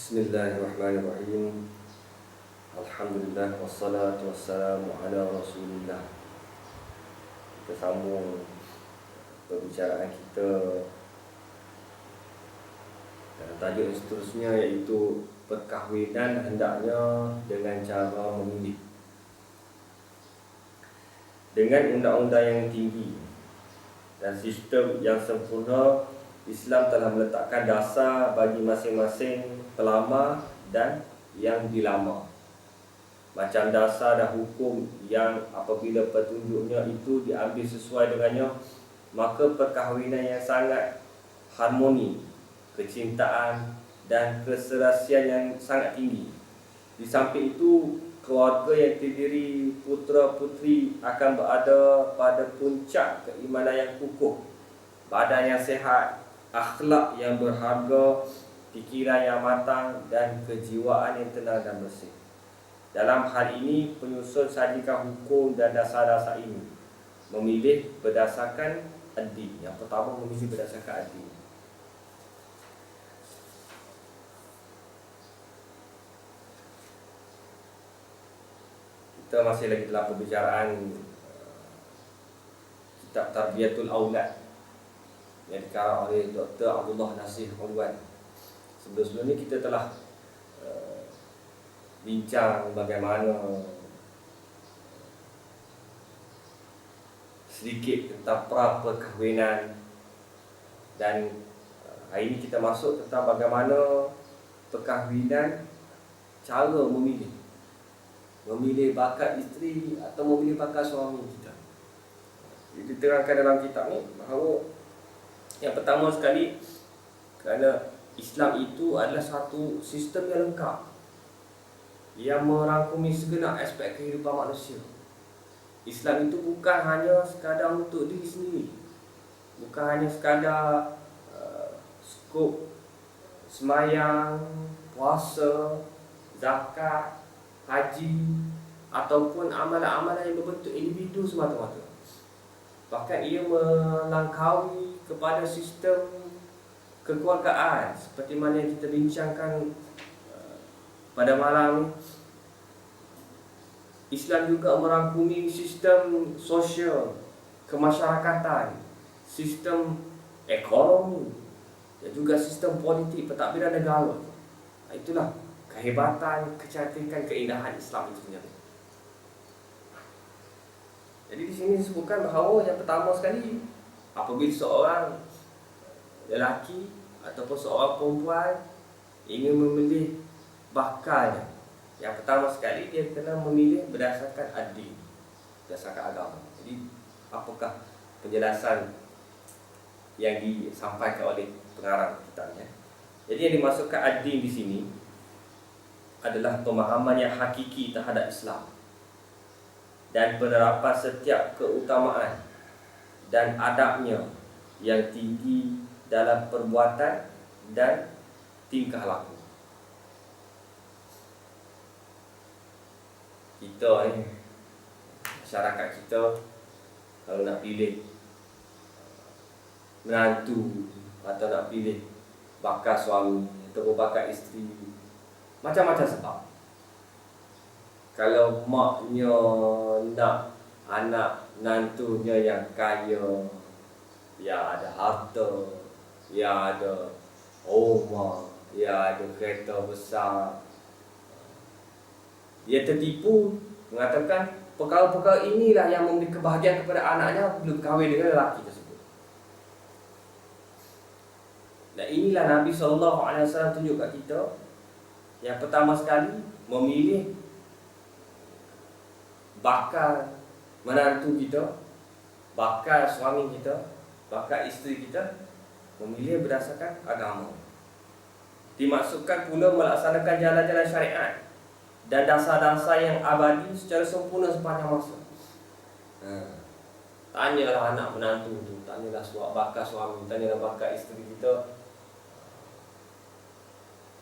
Bismillahirrahmanirrahim. Alhamdulillah wassalatu wassalamu ala Rasulillah. Kita sambung perbicaraan kita dan tajuk yang seterusnya iaitu perkahwinan hendaknya dengan cara memilih. Dengan undang-undang yang tinggi dan sistem yang sempurna, Islam telah meletakkan dasar bagi masing-masing pelamar dan yang dilamar. Macam dasar dan hukum yang apabila petunjuknya itu diambil sesuai dengannya, maka perkahwinan yang sangat harmoni, kecintaan dan keserasian yang sangat tinggi. Di samping itu, keluarga yang terdiri putera-puteri akan berada pada puncak keimanan yang kukuh, badan yang sihat, akhlak yang berharga, fikiran yang matang dan kejiwaan yang tenang dan bersih. Dalam hal ini, penyusun sajikan hukum dan dasar-dasar ini memilih berdasarkan ad-din. Yang pertama, memilih berdasarkan ad-din. Kita masih lagi dalam pembicaraan kitab Tarbiyatul Aulad yang dikarang oleh Dr. Abdullah Nasir Ulwan. Sebelum ini kita telah bincang bagaimana sedikit tentang pra-perkahwinan, dan hari ini kita masuk tentang bagaimana perkahwinan, cara memilih bakal isteri atau memilih bakal suami kita. Jadi diterangkan dalam kitab ni bahawa yang pertama sekali, kerana Islam itu adalah satu sistem yang lengkap yang merangkumi segenap aspek kehidupan manusia. Islam itu bukan hanya sekadar untuk diri sendiri, bukan hanya sekadar skop semayang, puasa, zakat, haji ataupun amalan-amalan yang berbentuk individu semata-mata. Bahkan ia melangkaui kepada sistem kekeluargaan seperti mana yang kita bincangkan pada malam ini. Islam juga merangkumi sistem sosial, kemasyarakatan, sistem ekonomi dan juga sistem politik pentadbiran negara. Itulah kehebatan, kecantikan, keindahan Islam itu sendiri. Jadi di sini disebutkan bahawa yang pertama sekali, apabila seorang lelaki ataupun seorang perempuan ingin memilih bakalnya, yang pertama sekali dia kena memilih berdasarkan ad-din, berdasarkan agama. Jadi apakah penjelasan yang disampaikan oleh pengarang kitabnya? Jadi yang dimaksudkan ad-din di sini adalah pemahaman yang hakiki terhadap Islam dan penerapan setiap keutamaan dan adabnya yang tinggi dalam perbuatan dan tingkah laku. Kita masyarakat kita kalau nak pilih menantu atau nak pilih bakal suami atau bakal isteri, macam-macam sebab. Kalau maknya nak anak menantunya yang kaya, yang ada harta, yang ada rumah, yang ada kereta besar, dia tertipu mengatakan perkara-perkara inilah yang memberi kebahagiaan kepada anaknya apabila berkahwin dengan lelaki tersebut. Dan inilah Nabi SAW tunjuk kat kita. Yang pertama sekali, memilih bakal menantu kita, bakal suami kita, bakal isteri kita, memilih berdasarkan agama. Dimaksudkan pula melaksanakan jalan-jalan syariat dan dasar-dasar yang abadi secara sempurna sepanjang masa. Tanyalah anak menantu tu, tanyalah bakal suami, tanyalah bakal isteri kita,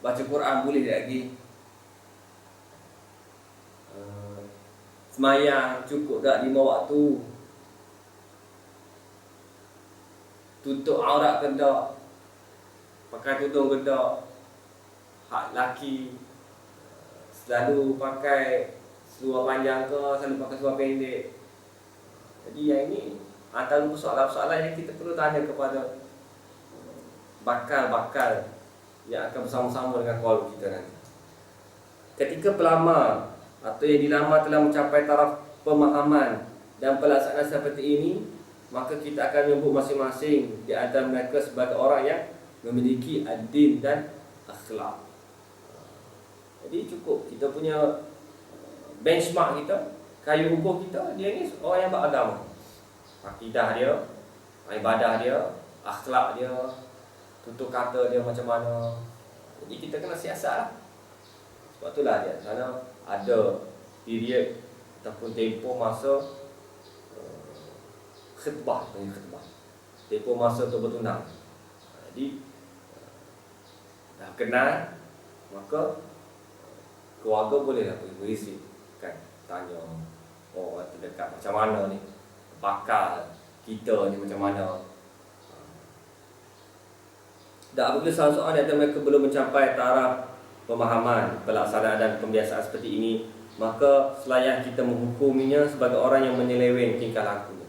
baca Quran boleh lagi, semayang cukup tak 5 waktu, tutup aurat ke tak, pakai tudung ke tak, hak laki selalu pakai seluar panjang ke, selalu pakai seluar pendek. Jadi yang ini antara persoalan-persoalan yang kita perlu tanya kepada bakal-bakal yang akan bersama-sama dengan keluarga kita nanti. Ketika pelamar atau yang dilamar telah mencapai taraf pemahaman dan pelaksanaan seperti ini, maka kita akan menyebut masing-masing di antara mereka sebagai orang yang memiliki ad-din dan akhlak. Jadi cukup kita punya benchmark kita, kayu ukur kita, dia ni orang yang beragama. Akidah dia, ibadah dia, akhlak dia, tutur kata dia macam mana. Jadi kita kena siasat lah. Sebab itulah dia sana ada period ataupun tempoh masa khutbah, tempoh masa untuk bertunang. Jadi dah kenal, maka keluarga bolehlah pergi berisik kan, tanya orang terdekat macam mana ni, bakal kita ni macam mana. Dan apabila salah seorang di antara mereka belum mencapai taraf pemahaman, pelaksanaan dan pembiasaan seperti ini, maka selayaknya kita menghukuminya sebagai orang yang menyeleweng tingkah lakunya.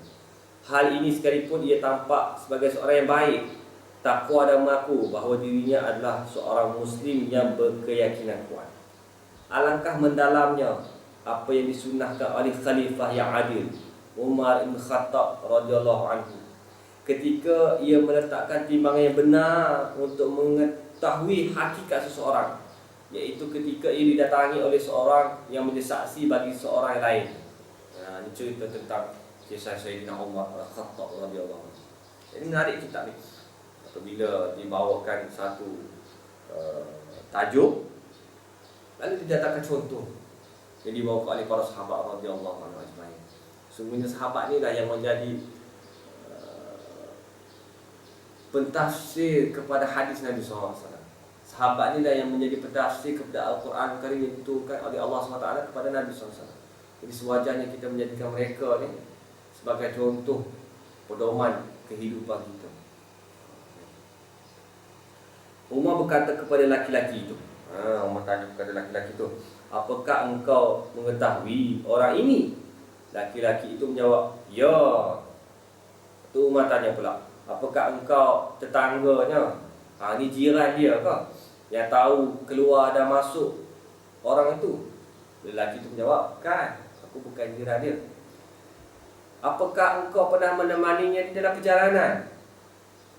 Hal ini sekalipun ia tampak sebagai seorang yang baik, takwa dan mengaku bahawa dirinya adalah seorang Muslim yang berkeyakinan kuat. Alangkah mendalamnya apa yang disunahkan oleh Khalifah yang adil, Umar bin Khattab radhiyallahu anhu, ketika ia meletakkan timbangan yang benar untuk mengetahui hakikat seseorang, iaitu ketika ia didatangi oleh seorang yang menjadi saksi bagi seorang yang lain. Ini cerita tentang kisah Sayyidina Umar bin Khattab radhiyallahu anhu. Ini menarik kitab ni. Apabila dibawakan satu tajuk, lalu didatangkan contoh yang dibawa oleh para sahabat radhiyallahu anhu ajmain. Sungguhnya sahabat ni lah yang menjadi pentafsir kepada hadis Nabi SAW. Sahabat ni lah yang menjadi pentafsir kepada Al-Quran Karim yang diturunkan oleh Allah SWT kepada Nabi SAW. Jadi sewajarnya kita menjadikan mereka ni sebagai contoh pedoman kehidupan kita. Umar berkata kepada laki-laki itu, Umar tanya kepada laki-laki itu, apakah engkau mengetahui orang ini? Laki-laki itu menjawab, ya. Tu Umar tanya pula, apakah engkau tetangganya? Ini jiran dia ke? Yang tahu keluar dan masuk orang itu? Lelaki itu menjawab, kan, aku bukan jiran dia. Apakah engkau pernah menemaninya di dalam perjalanan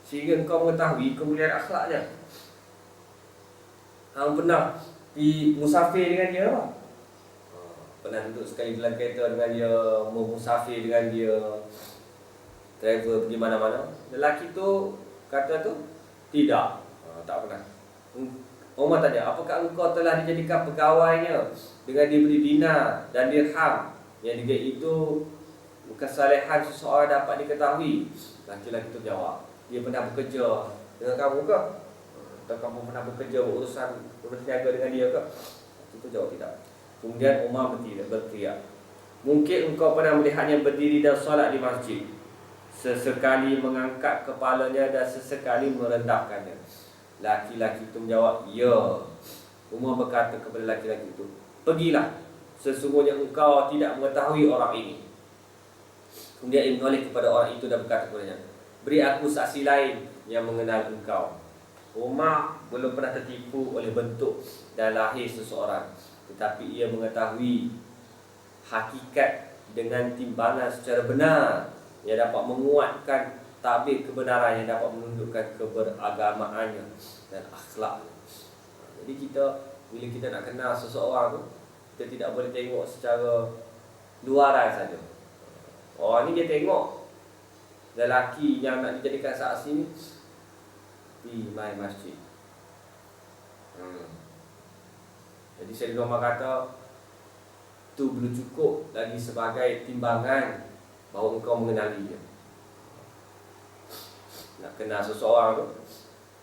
sehingga engkau mengetahui kemuliaan akhlaknya? Kamu pernah musafir dengan dia apa? Pernah duduk sekali dalam kereta dengan dia, musafir dengan dia, travel pergi mana-mana? Lelaki tu kata tu, tidak, tak pernah. Umar tanya, apakah engkau telah dijadikan pegawainya dengan diberi dinar dan dirham, yang dengan itu kesalehan seseorang dapat diketahui? Laki-laki tu jawab, dia pernah bekerja dengan kamu ke? Atau kamu pernah bekerja urusan berniaga dengan dia ke? Itu jawab tidak. Kemudian Umar berteriak, mungkin engkau pernah melihatnya berdiri dan solat di masjid, sesekali mengangkat kepalanya dan sesekali merendahkannya. Laki-laki itu menjawab, ya. Umar berkata kepada laki-laki itu, pergilah, sesungguhnya engkau tidak mengetahui orang ini. Kemudian ia menoleh kepada orang itu dan berkata kepadanya, beri aku saksi lain yang mengenal engkau. Umar belum pernah tertipu oleh bentuk dan lahir seseorang, tetapi ia mengetahui hakikat dengan timbangan secara benar yang dapat menguatkan tabir kebenaran, yang dapat menunjukkan keberagamaannya dan akhlaknya. Jadi bila kita nak kenal seseorang tu, kita tidak boleh tengok secara luaran saja. Orang ni dia tengok lelaki yang nak dijadikan saksi ni di main masjid. Jadi Sayyidina Umar kata, tu belum cukup lagi sebagai timbangan bahawa engkau mengenali dia. Nak kenal seseorang tu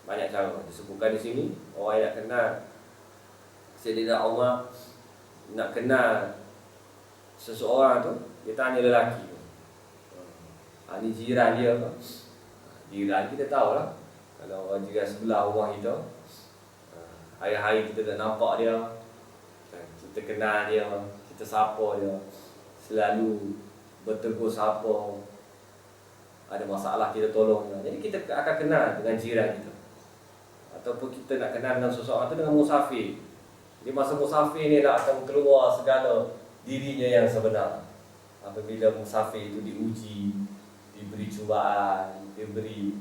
banyak cara. Disebutkan di sini, orang yang nak kenal Sayyidina Umar, nak kenal seseorang tu, dia tanya lelaki tu, ni jiran dia ke? Jiran kita tahulah, kalau orang jiran sebelah rumah kita, Hari-hari kita tak nampak dia, kita kenal dia, kita sapa dia, selalu bertegur sapa, ada masalah kita tolong dia. Jadi kita akan kenal dengan jiran kita. Ataupun kita nak kenal dengan seseorang tu dengan musafir. Di masa musafir ni dah akan keluar segala dirinya yang sebenar. Apabila musafir itu diuji, diberi cubaan, diberi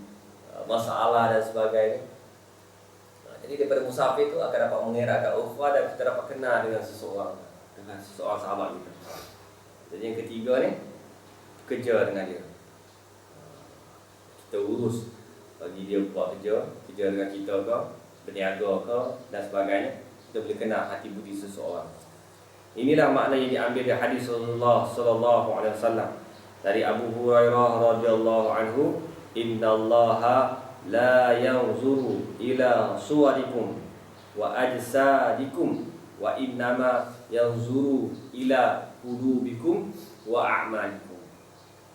masalah dan sebagainya. Jadi daripada musafir itu akan dapat mengeratkan ukhuwah dan kita dapat kenal dengan seseorang sahabat kita. Jadi yang ketiga ni, kerja dengan dia. Kita urus bagi dia buat kerja dengan kita ke, berniaga ke dan sebagainya. Kita boleh kenal hati budi seseorang. Inilah makna yang diambil dari hadis Rasulullah sallallahu alaihi wasallam dari Abu Hurairah radhiyallahu anhu, innallaha la yanzuru ila suwarikum wa ajsadikum wa innama yanzuru ila qulubikum wa a'malikum.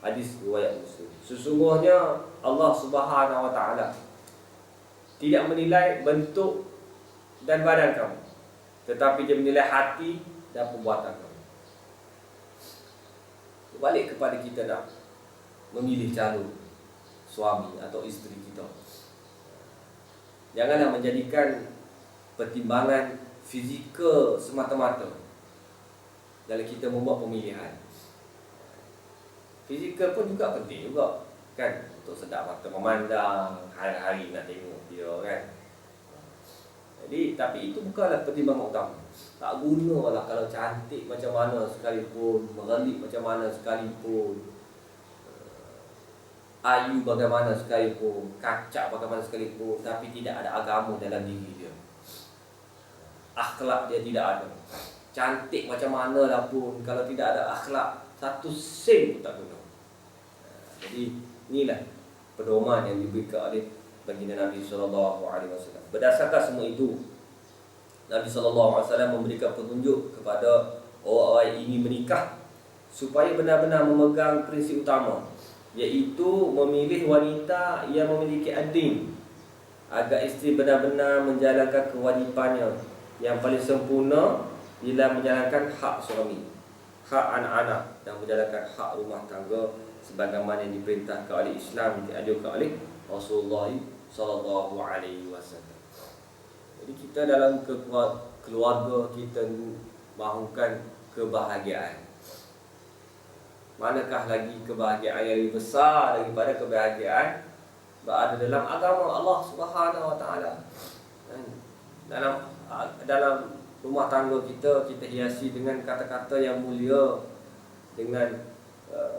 Hadis riwayat Muslim. Sesungguhnya Allah Subhanahu wa taala tidak menilai bentuk dan badan kamu, tetapi dia menilai hati dan perbuatan kamu. Balik kepada kita nak memilih calon suami atau isteri kita, janganlah menjadikan pertimbangan fizikal semata-mata dalam kita membuat pemilihan. Fizikal pun juga penting juga, kan, untuk sedap mata memandang, hari-hari nak tengok dia, kan. Jadi, tapi itu bukanlah pertimbangan utama. Tak gunalah kalau cantik macam mana sekalipun, merelik macam mana sekalipun, ayu bagaimana sekalipun, kacak bagaimana sekalipun, tapi tidak ada agama dalam diri dia. Akhlak dia tidak ada. Cantik macam mana lah pun, kalau tidak ada akhlak, satu sen pun tak guna. Jadi inilah pedoman yang diberikan oleh baginda Nabi SAW. Berdasarkan semua itu, Nabi SAW memberikan petunjuk kepada orang-orang yang ingin menikah supaya benar-benar memegang prinsip utama, iaitu memilih wanita yang memiliki ad-din, agar isteri benar-benar menjalankan kewajipannya yang paling sempurna dalam menjalankan hak suami, hak anak-anak, dan menjalankan hak rumah tangga sebagaimana yang diperintahkan oleh Islam, dianjurkan oleh Rasulullah sallallahu alaihi wasallam. Jadi kita dalam keluarga kita mahukan kebahagiaan. Manakah lagi kebahagiaan yang lebih besar daripada kebahagiaan berada dalam agama Allah Subhanahu wa taala. Dalam rumah tangga kita hiasi dengan kata-kata yang mulia, dengan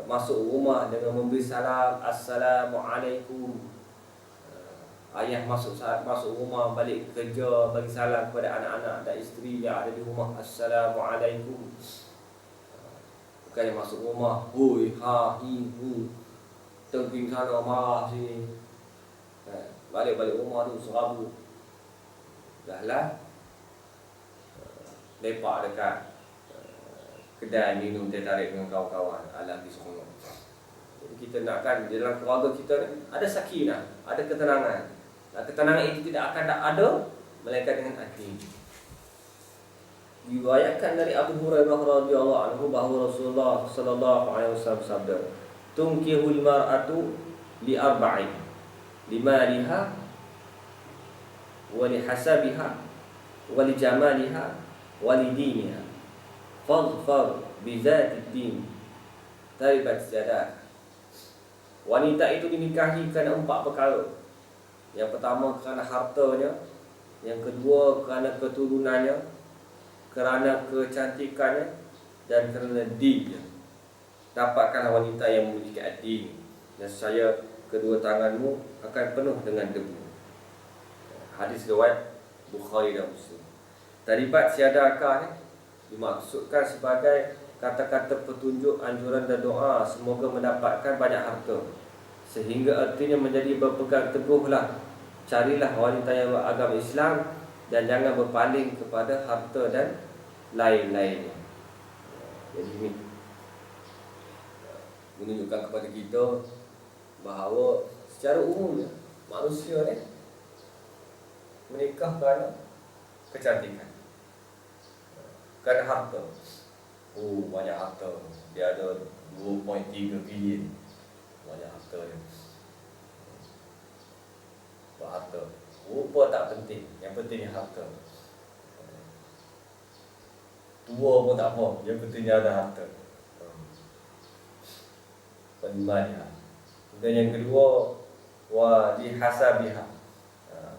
masuk rumah dengan memberi salam, Assalamualaikum. Ayah masuk rumah, balik kerja, bagi salam kepada anak-anak dan isteri yang ada di rumah, Assalamualaikum. Bukannya masuk rumah, hui, ha, hi, hu, tengking sana, marah sini. Balik rumah tu serabut. Dah lah, lepak dekat kedai minum teh tarik dengan kawan-kawan, alam di sekolah. Jadi kita nakkan dalam keluarga kita ni ada sakinah, ada ketenangan. Dan ketenangan itu tidak akan ada melainkan dengan hati. Diriwayatkan dari Abu Hurairah radhiyallahu anhu bahawa Rasulullah sallallahu alaihi wasallam sabda, "Tunkihul mar'atu li arba'in, limaliha wa li hasabiha wa li jamaliha wa li diniha. Fadhfar bizatid din taribat yadak." Wanita itu dinikahi kerana 4 perkara. Yang pertama kerana hartanya, yang kedua kerana keturunannya, kerana kecantikannya, dan kerana dinnya. Dapatkanlah wanita yang memiliki ad-din, dan saya kedua tanganmu akan penuh dengan debu. Hadis riwayat Bukhari dan Muslim. Taribat siadakah dimaksudkan sebagai kata-kata petunjuk, anjuran dan doa semoga mendapatkan banyak harta, sehingga artinya menjadi berpegang teguhlah, carilah wanita yang beragama Islam dan jangan berpaling kepada harta dan lain-lainnya. Jadi ini menunjukkan kepada kita bahawa secara umumnya manusia ni menikah kerana kecantikan. Kan harta. Oh, banyak harta. Dia ada 2.3 bilion. Banyak harta dia. Harta. Rupa tak penting. Yang pentingnya harta. Tua pun tak apa. Yang pentingnya ada harta. Penimanya. Dan yang kedua, wa lihasabiha.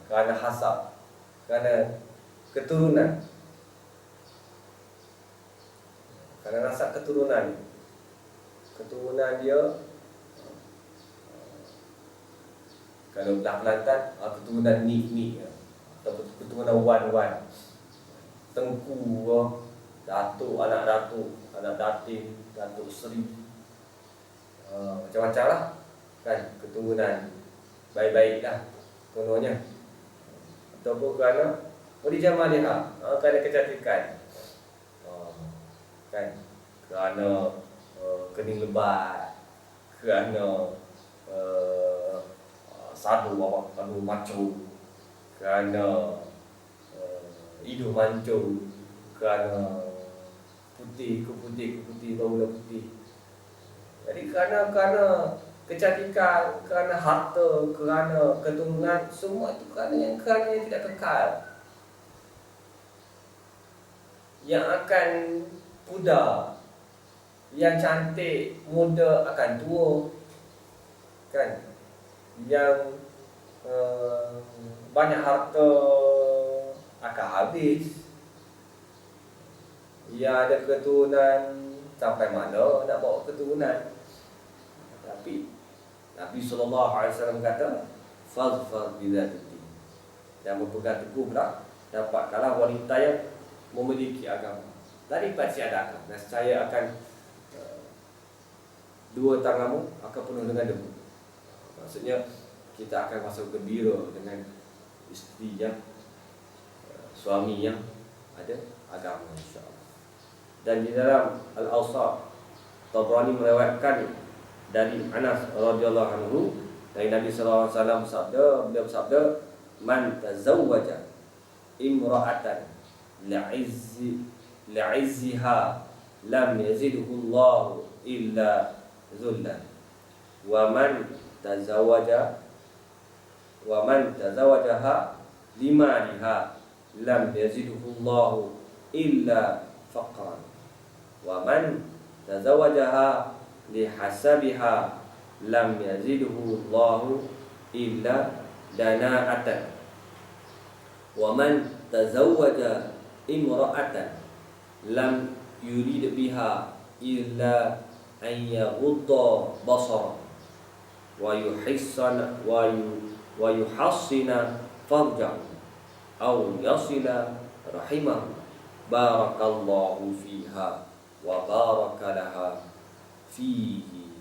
Kerana hasab. Kerana keturunan. Kerana nasab keturunan. Keturunan dia, kalau belah Kelantan, keturunan ni atau keturunan wan-wan, tengku, datuk, anak datin, datuk seri, macam-macam lah kan, keturunan baik-baik lah kononnya. Ataupun kerana jamaliha, kerana kecantikan, kan, kerana kening lebat, kerana sadu maco, kerana hidung mancung, kerana putih baulah putih. Jadi kerana kecantikan, kerana harta, kerana keturunan, semua itu kerana yang tidak kekal, yang akan pudar. Yang cantik muda akan tua, kan? Yang banyak harta akan habis. Yang ada keturunan, sampai mana nak bawa keturunan? Tapi Nabi SAW kata, fazfar bidzati, dan berpegang teguh pula dapat kalah wanita yang memiliki agama. Daripada tiada agama, dan saya akan dua tanganmu akan penuh dengan debu. Maksudnya kita akan rasa gembira dengan isteri yang suami yang ada agama, insya-Allah. Dan di dalam Al-Awsat, Tabrani meriwayatkan dari Anas radhiyallahu anhu, dari Nabi sallallahu alaihi wasallam bersabda, beliau bersabda, man tazawwaja imra'atan li'izziha lam yazidhu Allah illa zullan, wa man tazawajaha limaliha lam yazidhu Allah illa faqran, wa man tazawajaha lihasabiha lam yazidhu Allah illa dana'atan, wa man tazawwaja imra'atan lam yurid biha illa an yaghudda basara wa yuhassina farjahu aw yasila rahimahu barakallahu fiha wa baraka laha fihi.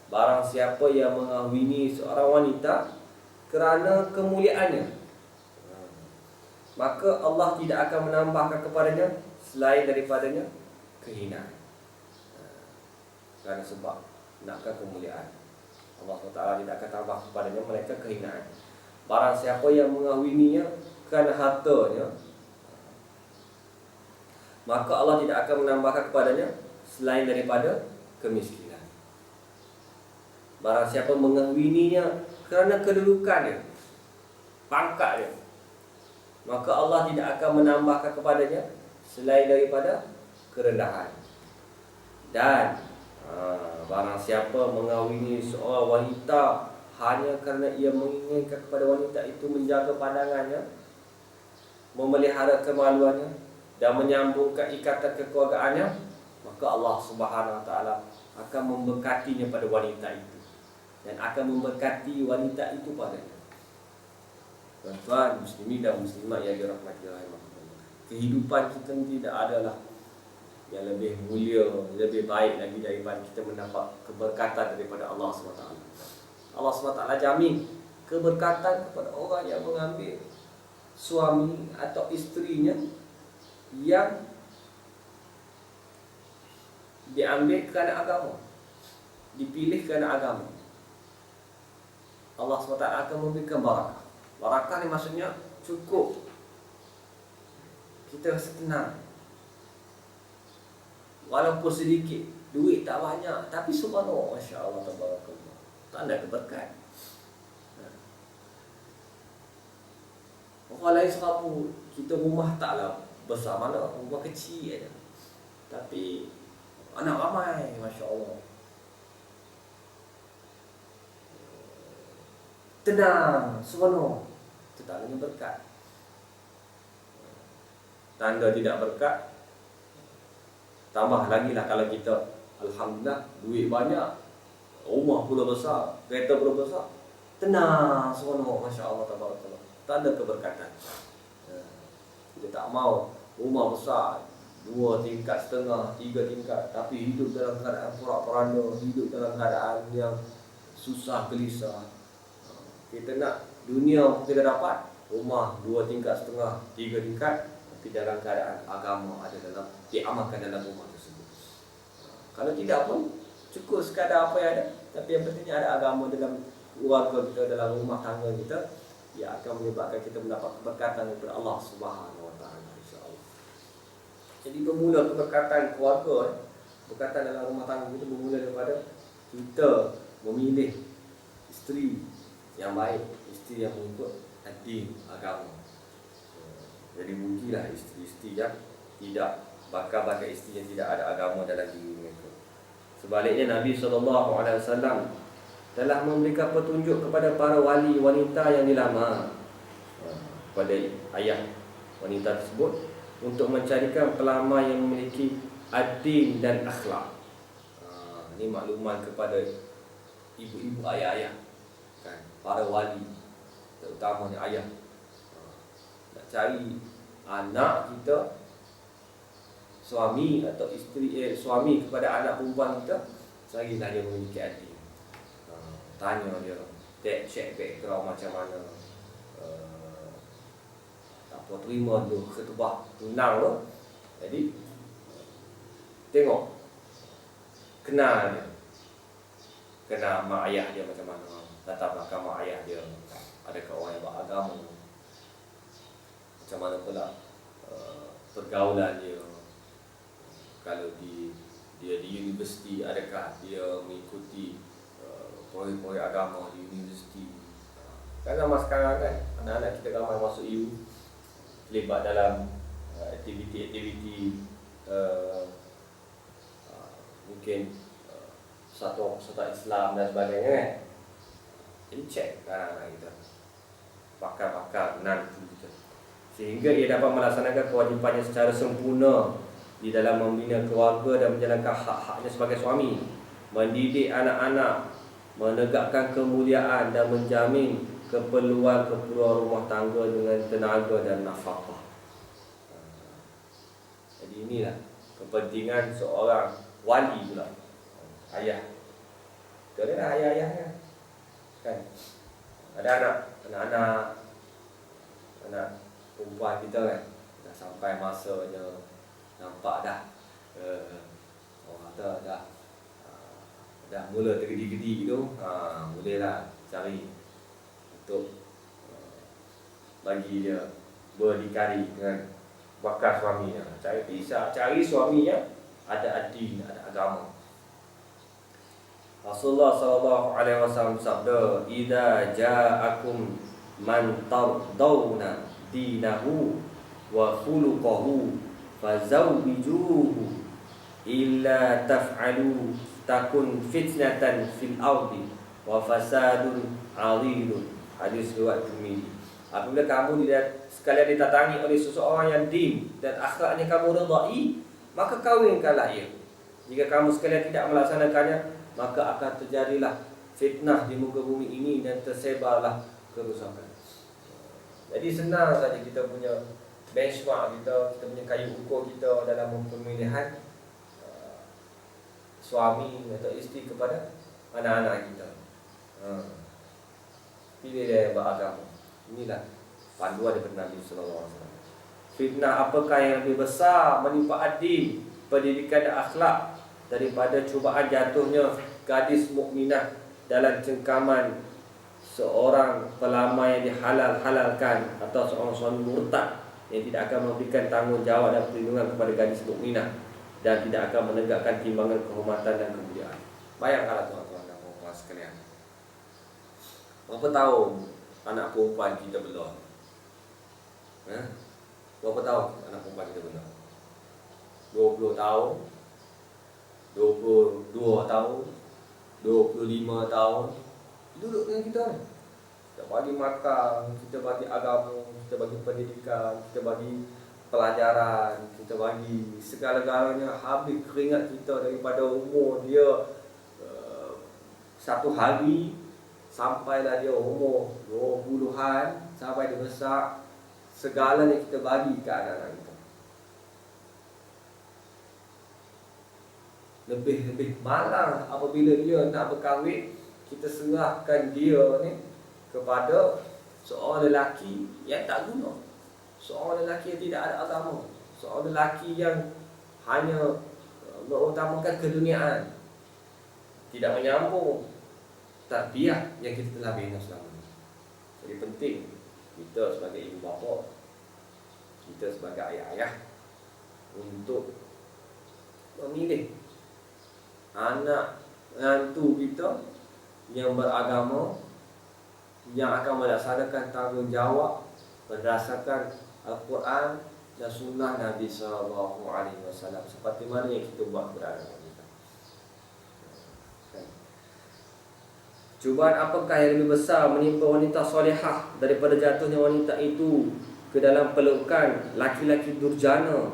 Barang siapa yang mengawini seorang wanita kerana kemuliaannya, maka Allah tidak akan menambahkan kepadanya selain daripadanya kehinaan. Kerana sebab nakkan kemuliaan, Allah SWT tidak akan tambah kepadanya mereka kehinaan. Barang siapa yang mengawininya kerana hartanya, maka Allah tidak akan menambahkan kepadanya selain daripada kemiskinan. Barang siapa mengawininya kerana kedudukannya, pangkatnya, maka Allah tidak akan menambahkan kepadanya selain daripada kerendahan. Dan barang siapa mengawini seorang wanita hanya kerana ia menginginkan kepada wanita itu menjaga pandangannya, memelihara kemaluannya, dan menyambungkan ikatan kekeluargaannya, maka Allah Subhanahu Wa Taala akan memberkatinya pada wanita itu dan akan memberkati wanita itu padanya. Tuan-tuan muslimin dan muslimat yang dirahmati Allah, kehidupan kita tidak adalah yang lebih mulia, lebih baik lagi daripada kita mendapat keberkatan daripada Allah SWT. Allah SWT jamin keberkatan kepada orang yang mengambil suami atau isterinya yang diambil kerana agama, dipilih kerana agama. Allah SWT akan memberikan barakah. Barakah ni maksudnya cukup kita rasa tenang. Walaupun sedikit, duit tak banyak, tapi subhanallah, Masya Allah, tabarakallah, tanda keberkat. Orang lain serabut, kita rumah taklah besar mana, rumah kecil aja, tapi anak ramai, Masya Allah. Tenang, subhanallah, itu tandanya berkat. Tanda tidak berkat, tambah lagi lah kalau kita alhamdulillah duit banyak, rumah pula besar, kereta pula besar, tenang, subhanallah, Masya Allah, tabarakallah, tanda keberkatan. Kita tak mau rumah besar 2 tingkat setengah, 3 tingkat, tapi hidup dalam keadaan porak-poranda, hidup dalam keadaan yang susah gelisah. Kita nak dunia kita dapat rumah 2 tingkat setengah, 3 tingkat, tapi dalam keadaan agama ada dalam, diamalkan dalam rumah tersebut. Kalau tidak pun cukup sekadar apa yang ada, tapi yang pentingnya ada agama dalam keluarga kita, dalam rumah tangga kita, ia akan menyebabkan kita mendapat keberkatan daripada Allah Subhanahu Wa Taala, insya-Allah. Jadi bermula keberkatan keluarga, berkatan dalam rumah tangga kita bermula daripada kita memilih isteri yang baik, isteri yang mengikut ad-din, agama. Jadi rugilah isteri-isteri yang tidak, bakal isteri yang tidak ada agama dalam diri mereka. Sebaliknya Nabi SAW telah memberikan petunjuk kepada para wali wanita yang dilamar, kepada ayah wanita tersebut, untuk mencarikan pelamar yang memiliki ad-din dan akhlak. Ini makluman kepada ibu-ibu, ayah-ayah, kan, para wali, terutamanya ayah. Nak cari anak kita, suami atau isteri, suami kepada anak perempuan kita, carilah dia memiliki ad-din. Tanya dia, check background macam mana, apa terima tu khutbah tunang tu. Jadi tengok, kenal dia, kenal mak ayah dia macam mana, latar belakang mak ayah dia, adakah orang yang beragama, macam mana pula pergaulan dia. Kalau dia di universiti, adakah dia mengikuti proyek-proyek agama di universiti. Kan zaman sekarang kan, anak-anak kita ramai masuk EU, terlibat dalam aktiviti-aktiviti mungkin satu Islam dan sebagainya kan. Jadi cek anak-anak kita, pakar-pakar nanti kita, sehingga ia dapat melaksanakan kewajipannya secara sempurna di dalam membina keluarga dan menjalankan hak-haknya sebagai suami, mendidik anak-anak, menegakkan kemuliaan dan menjamin keperluan-keperluan rumah tangga dengan tenaga dan nafkah. Jadi inilah kepentingan seorang wali pula, ayah. Kita ada ayah-ayahnya, kan? Ada anak perempuan kita kan, dah sampai masanya nampak dah, orang kata dah mula tergedi-gedi tu, mulalah cari untuk bagi dia berdikari dengan bakal suaminya. Cari suami yang ada ad-din, ada agama. Rasulullah SAW bersabda, "Idza ja'akum man tardawna dinahu wa khuluquhu fazawwijuhu, illa taf'alu takun fitnatan fil ardi wa fasadun 'adhilun." Hadis riwayat Tirmizi. Apabila kamu sekalian ditatangi oleh seseorang yang din dan akhlaknya kamu redai, maka kawinkanlah ia. Jika kamu sekalian tidak melaksanakannya, maka akan terjadilah fitnah di muka bumi ini dan tersebarlah kerusakan. Jadi senang saja kita punya benchmark kita punya kayu ukur kita dalam pemilihan suami atau isteri kepada anak-anak kita. Pilih dia yang beragama. Inilah panduan daripada Nabi sallallahu alaihi wasallam. Fitnah apakah yang lebih besar menimpa ad-din, pendidikan dan akhlak, daripada cubaan jatuhnya gadis mukminah dalam cengkaman seorang pelamar yang dihalal-halalkan atau seorang suami murtad yang tidak akan memberikan tanggungjawab dan perlindungan kepada gadis mukminah, dan tidak akan menegakkan timbangan kehormatan dan kemuliaan. Bayangkanlah tuan-tuan dan puan-puan sekalian, berapa tahun anak perempuan kita belum? Berapa tahun anak perempuan kita belum? 20 tahun, 22 tahun, 25 tahun, duduk dengan kita ni. Kita bagi makan, kita bagi agama, kita bagi pendidikan, kita bagi pelajaran, kita bagi segala-galanya. Habis keringat kita daripada umur dia 1 hari sampailah dia umur 20-an, sampai dia besar, segalanya kita bagi ke anak-anak kita. Lebih malang apabila dia nak berkahwin, kita serahkan dia ni kepada seorang lelaki yang tak guna, seorang lelaki yang tidak ada agama, seorang lelaki yang hanya mengutamakan keduniaan, tidak menyambung tarbiyah yang kita telah bina selama ini. Jadi penting kita sebagai ibu bapa, kita sebagai ayah-ayah, untuk memilih anak menantu kita yang beragama, yang akan melaksanakan tanggungjawab berdasarkan Al-Quran dan Sunnah Nabi SAW, seperti mana yang kita buat kepada anak kita. Cubaan apakah yang lebih besar menimpa wanita solehah daripada jatuhnya wanita itu ke dalam pelukan laki-laki durjana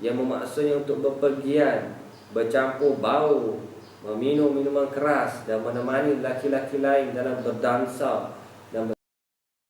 yang memaksanya untuk berpergian, bercampur bau, meminum minuman keras dan menemani laki-laki lain dalam berdansa